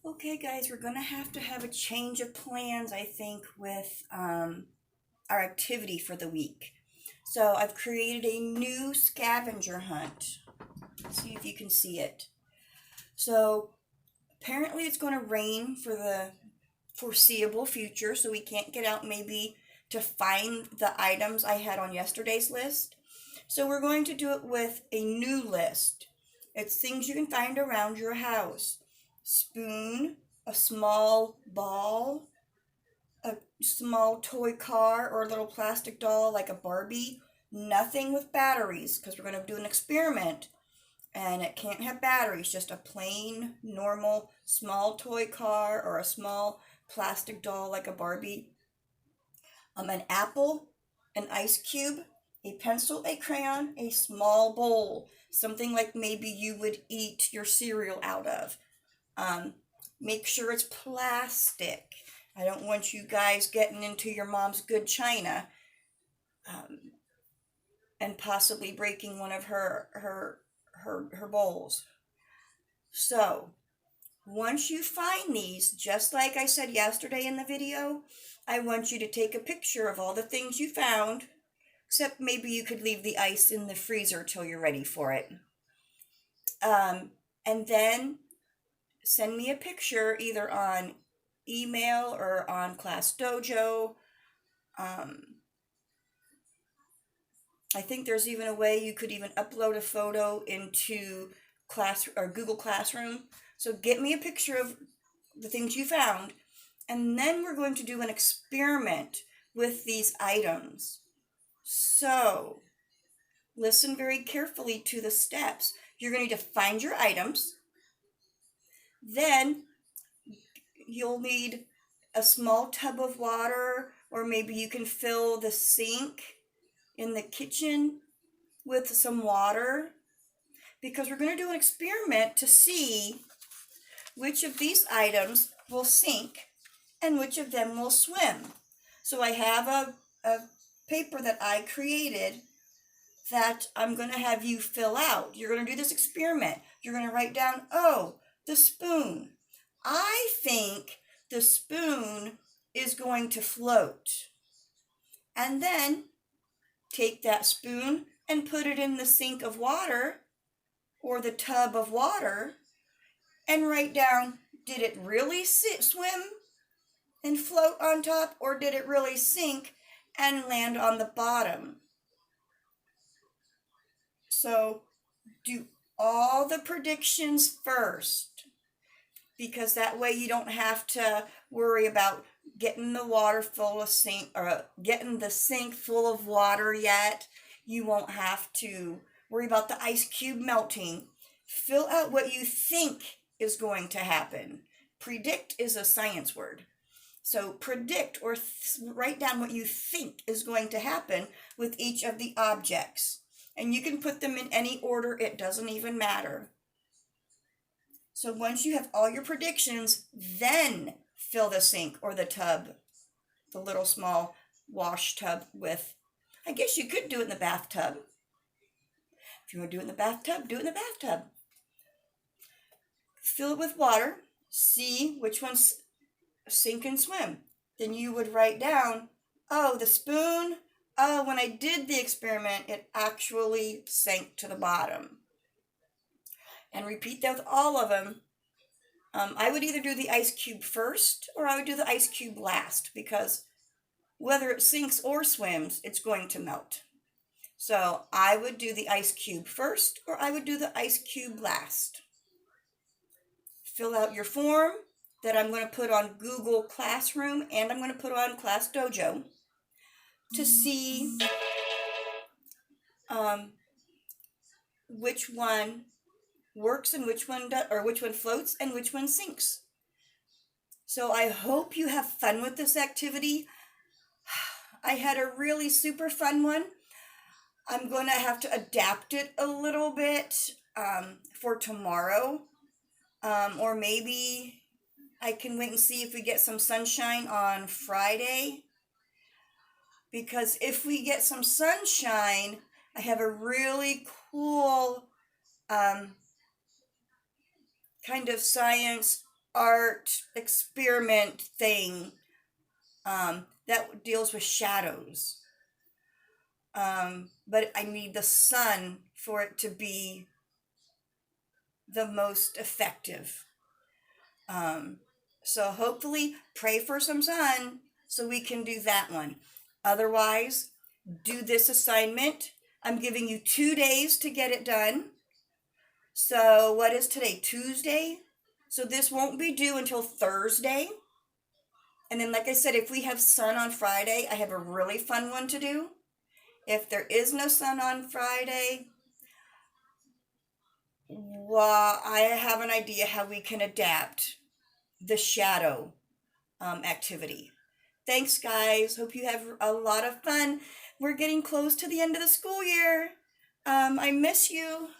Okay, guys, we're going to have a change of plans, I think, with our activity for the week. So I've created a new scavenger hunt. See if you can see it. So apparently it's going to rain for the foreseeable future, so we can't get out maybe to find the items I had on yesterday's list. So we're going to do it with a new list. It's things you can find around your house. Spoon, a small ball, a small toy car or a little plastic doll like a Barbie. Nothing with batteries because we're going to do an experiment and it can't have batteries, just a plain, normal, small toy car or a small plastic doll like a Barbie. An apple, an ice cube, a pencil, a crayon, a small bowl, something like maybe you would eat your cereal out of. Um, Make sure it's plastic. I don't want you guys getting into your mom's good china um, and possibly breaking one of her bowls. So once you find these, just like I said yesterday in the video, I want you to take a picture of all the things you found, except maybe you could leave the ice in the freezer till you're ready for it. And then send me a picture either on email or on Class Dojo. Um, I think there's even a way you could even upload a photo into class or Google Classroom. So get me a picture of the things you found, and then we're going to do an experiment with these items. So listen very carefully to the steps. You're going to need to find your items. Then you'll need a small tub of water, or maybe you can fill the sink in the kitchen with some water because we're going to do an experiment to see which of these items will sink and which of them will swim. So I have a paper that I created that I'm going to have you fill out. You're going to do this experiment. You're going to write down, oh, the spoon. I think the spoon is going to float. And then take that spoon and put it in the sink of water or the tub of water and write down, did it really swim and float on top, or did it really sink and land on the bottom? So do all the predictions first, because that way you don't have to worry about getting the water full of sink or getting the sink full of water yet. You won't have to worry about the ice cube melting. Fill out what you think is going to happen. Predict is a science word. So predict or write down what you think is going to happen with each of the objects. And you can put them in any order, it doesn't even matter. So once you have all your predictions, then fill the sink or the tub, the little small wash tub with, I guess you could do it in the bathtub. If you want to do it in the bathtub, do it in the bathtub. Fill it with water, see which ones sink and swim. Then you would write down, oh, the spoon, oh, when I did the experiment, it actually sank to the bottom. And repeat that with all of them. I would either do the ice cube first or I would do the ice cube last because whether it sinks or swims, it's going to melt. So I would do the ice cube first or I would do the ice cube last. Fill out your form that I'm going to put on Google Classroom and I'm going to put on Class Dojo to see which one works and which one or which one floats and which one sinks. So I hope you have fun with this activity. I had a really super fun one. I'm going to have to adapt it a little bit for tomorrow. Or maybe I can wait and see if we get some sunshine on Friday. Because if we get some sunshine, I have a really cool kind of science art experiment thing that deals with shadows. But I need the sun for it to be the most effective. Um, so hopefully, pray for some sun so we can do that one. Otherwise, do this assignment. I'm giving you 2 days to get it done. So, what is today? Tuesday? So, this won't be due until Thursday. And then, like I said, if we have sun on Friday, I have a really fun one to do. If there is no sun on Friday, well, I have an idea how we can adapt the shadow activity. Thanks, guys. Hope you have a lot of fun. We're getting close to the end of the school year. I miss you.